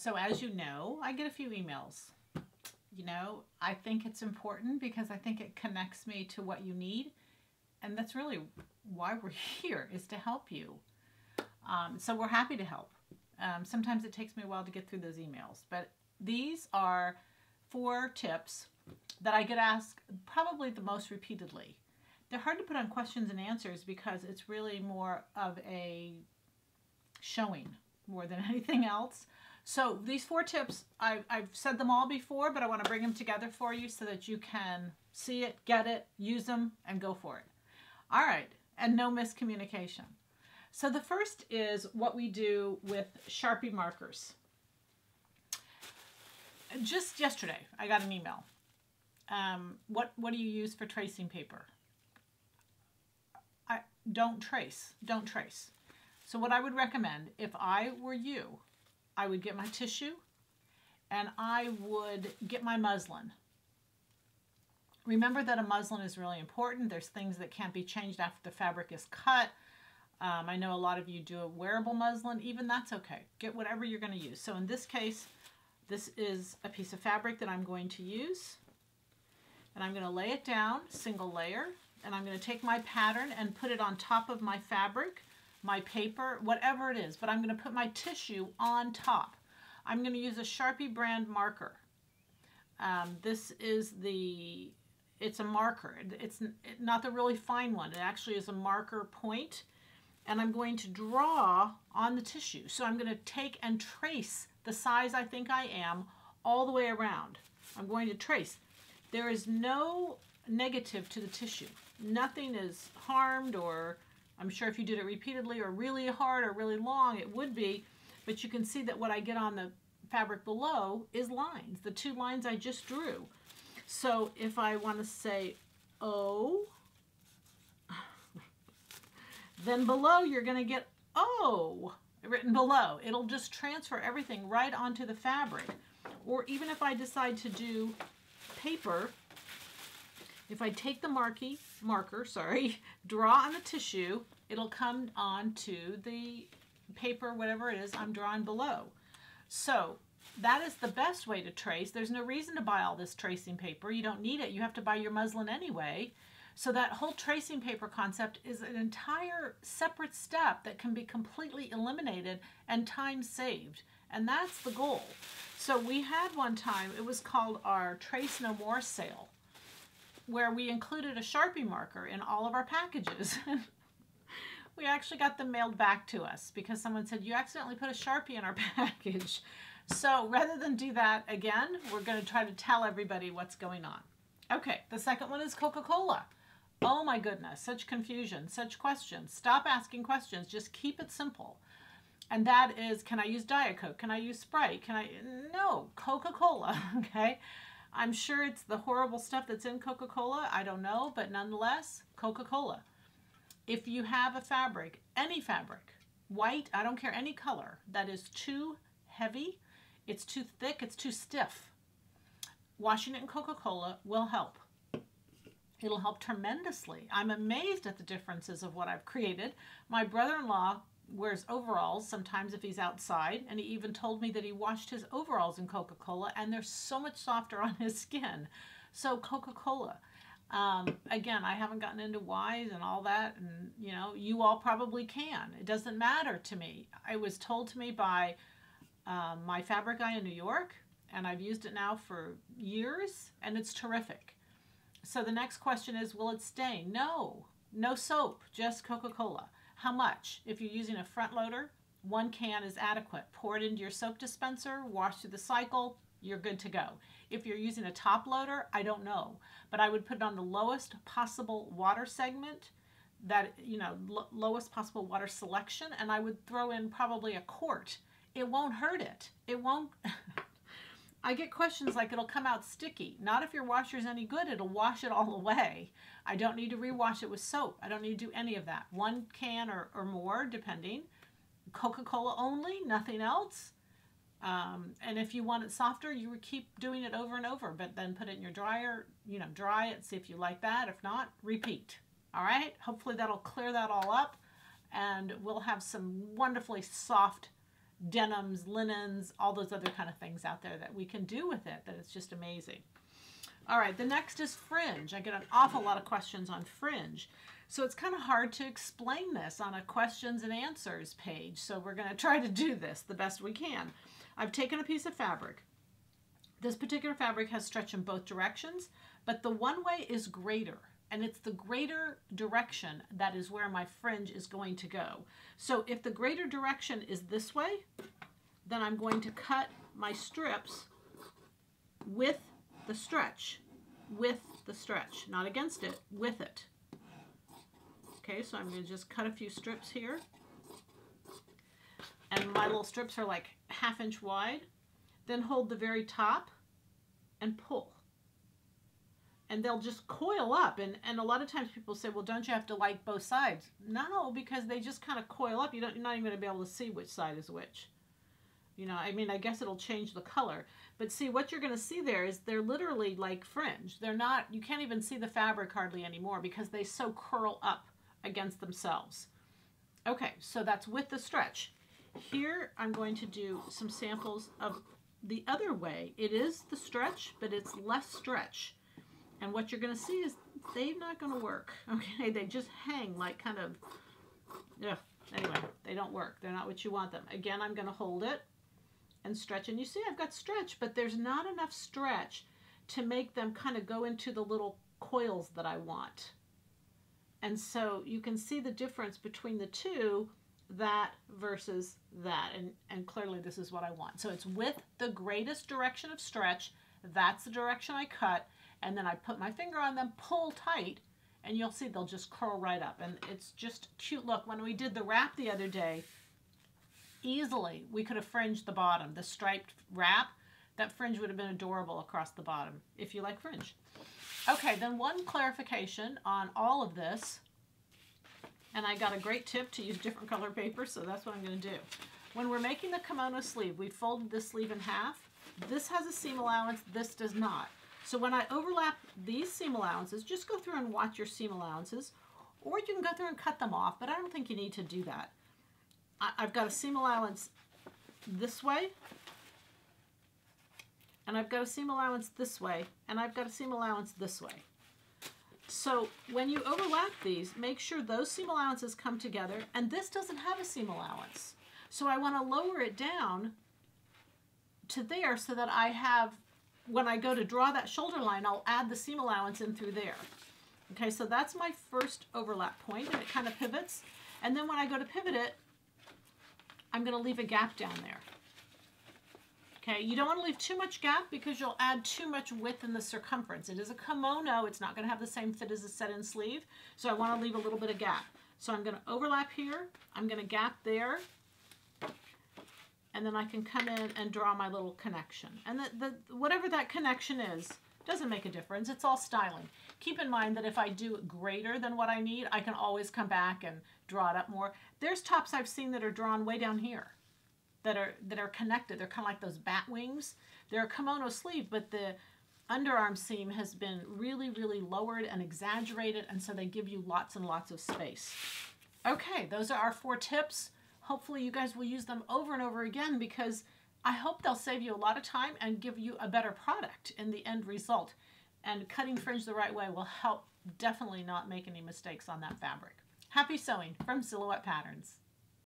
So as you know, I get a few emails. You know, I think it's important because I think it connects me to what you need. And that's really why we're here, is to help you. So we're happy to help. Sometimes it takes me a while to get through those emails. But these are 4 tips that I get asked probably the most repeatedly. They're hard to put on questions and answers because it's really more of a showing more than anything else. So these 4 tips, I've said them all before, but I want to bring them together for you so that you can see it, get it, use them, and go for it. All right, and no miscommunication. So the first is what we do with Sharpie markers. Just yesterday, I got an email. What do you use for tracing paper? Don't trace. Don't trace. So what I would recommend, if I were you, I would get my tissue and I would get my muslin. Remember that a muslin is really important. There's things that can't be changed after the fabric is cut. I know a lot of you do a wearable muslin. Even that's okay. Get whatever you're going to use. So in this case, this is a piece of fabric that I'm going to use. And I'm going to lay it down, single layer. And I'm going to take my pattern and put it on top of my fabric, my paper, whatever it is. But I'm going to put my tissue on top. I'm going to use a Sharpie brand marker. This is it's a marker. It's not the really fine one. It actually is a marker point. And I'm going to draw on the tissue. So I'm going to take and trace the size I think I am all the way around. I'm going to trace. There is no negative to the tissue. Nothing is harmed, or I'm sure if you did it repeatedly or really hard or really long, it would be. But you can see that what I get on the fabric below is lines, the 2 lines I just drew. So if I want to say O, then below you're going to get O written below. It'll just transfer everything right onto the fabric. Or even if I decide to do paper, if I take the marker, draw on the tissue, it'll come onto the paper, whatever it is I'm drawing below. So that is the best way to trace. There's no reason to buy all this tracing paper. You don't need it. You have to buy your muslin anyway. So that whole tracing paper concept is an entire separate step that can be completely eliminated and time saved. And that's the goal. So we had one time, it was called our Trace No More sale, where we included a Sharpie marker in all of our packages. We actually got them mailed back to us because someone said, you accidentally put a Sharpie in our package. So rather than do that again, we're going to try to tell everybody what's going on. Okay, the second one is Coca-Cola. Oh my goodness, such confusion, such questions. Stop asking questions, just keep it simple. And that is, can I use Diet Coke? Can I use Sprite? No, Coca-Cola, okay? I'm sure it's the horrible stuff that's in Coca-Cola. I don't know, but nonetheless, Coca-Cola. If you have a fabric, any fabric, white, I don't care, any color, that is too heavy, it's too thick, it's too stiff, washing it in Coca-Cola will help. It'll help tremendously. I'm amazed at the differences of what I've created. My brother-in-law wears overalls sometimes if he's outside, and he even told me that he washed his overalls in Coca-Cola and they're so much softer on his skin. So Coca-Cola. Again, I haven't gotten into whys and all that, and you know, you all probably can. It doesn't matter to me. It was told to me by my fabric guy in New York, and I've used it now for years, and it's terrific. So the next question is, will it stain? No, no soap, just Coca-Cola. How much? If you're using a front loader, 1 can is adequate. Pour it into your soap dispenser, wash through the cycle, you're good to go. If you're using a top loader, I don't know, but I would put it on the lowest possible water segment, that, you know, lowest possible water selection, and I would throw in probably a quart. It won't hurt it. It won't. I get questions like, it'll come out sticky. Not if your washer's any good, it'll wash it all away. I don't need to rewash it with soap. I don't need to do any of that. 1 can or more, depending. Coca-Cola only, nothing else. And if you want it softer, you would keep doing it over and over, but then put it in your dryer, you know, dry it, see if you like that. If not, repeat. All right? Hopefully that'll clear that all up, and we'll have some wonderfully soft denims, linens, all those other kind of things out there that we can do with it, that it's just amazing. All right, the next is fringe. I get an awful lot of questions on fringe. So it's kind of hard to explain this on a questions and answers page. So we're going to try to do this the best we can. I've taken a piece of fabric. This particular fabric has stretch in both directions, but the one way is greater. And it's the greater direction that is where my fringe is going to go. So if the greater direction is this way, then I'm going to cut my strips with the stretch, not against it, with it. Okay, so I'm going to just cut a few strips here. And my little strips are like 1/2 inch wide. Then hold the very top and pull. And they'll just coil up. And a lot of times people say, well, don't you have to like both sides? No, because they just kind of coil up. You're not even going to be able to see which side is which. You know, I mean, I guess it'll change the color. But see, what you're going to see there is they're literally like fringe. They're not, you can't even see the fabric hardly anymore because they so curl up against themselves. Okay, so that's with the stretch. Here, I'm going to do some samples of the other way. It is the stretch, but it's less stretch. And what you're going to see is they're not going to work. Okay, they just hang like kind of, yeah. Anyway, they don't work. They're not what you want them. Again, I'm going to hold it and stretch. And you see I've got stretch, but there's not enough stretch to make them kind of go into the little coils that I want. And so you can see the difference between the two, that versus that. And clearly this is what I want. So it's with the greatest direction of stretch. That's the direction I cut. And then I put my finger on them, pull tight, and you'll see they'll just curl right up. And it's just cute. Look, when we did the wrap the other day, easily we could have fringed the bottom. The striped wrap, that fringe would have been adorable across the bottom, if you like fringe. Okay, then one clarification on all of this, and I got a great tip to use different color paper, so that's what I'm going to do. When we're making the kimono sleeve, we folded this sleeve in half. This has a seam allowance, this does not. So when I overlap these seam allowances, just go through and watch your seam allowances, or you can go through and cut them off, but I don't think you need to do that. I've got a seam allowance this way, and I've got a seam allowance this way, and I've got a seam allowance this way. So when you overlap these, make sure those seam allowances come together, and this doesn't have a seam allowance. So I want to lower it down to there so that I have, when I go to draw that shoulder line, I'll add the seam allowance in through there. Okay, so that's my first overlap point, and it kind of pivots. And then when I go to pivot it, I'm going to leave a gap down there. Okay, you don't want to leave too much gap because you'll add too much width in the circumference. It is a kimono. It's not going to have the same fit as a set-in sleeve, so I want to leave a little bit of gap. So I'm going to overlap here. I'm going to gap there. And then I can come in and draw my little connection. And whatever that connection is, doesn't make a difference. It's all styling. Keep in mind that if I do it greater than what I need, I can always come back and draw it up more. There's tops I've seen that are drawn way down here that are connected. They're kind of like those bat wings. They're a kimono sleeve, but the underarm seam has been really, really lowered and exaggerated, and so they give you lots and lots of space. Okay, those are our 4 tips. Hopefully you guys will use them over and over again because I hope they'll save you a lot of time and give you a better product in the end result. And cutting fringe the right way will help definitely not make any mistakes on that fabric. Happy sewing from Silhouette Patterns.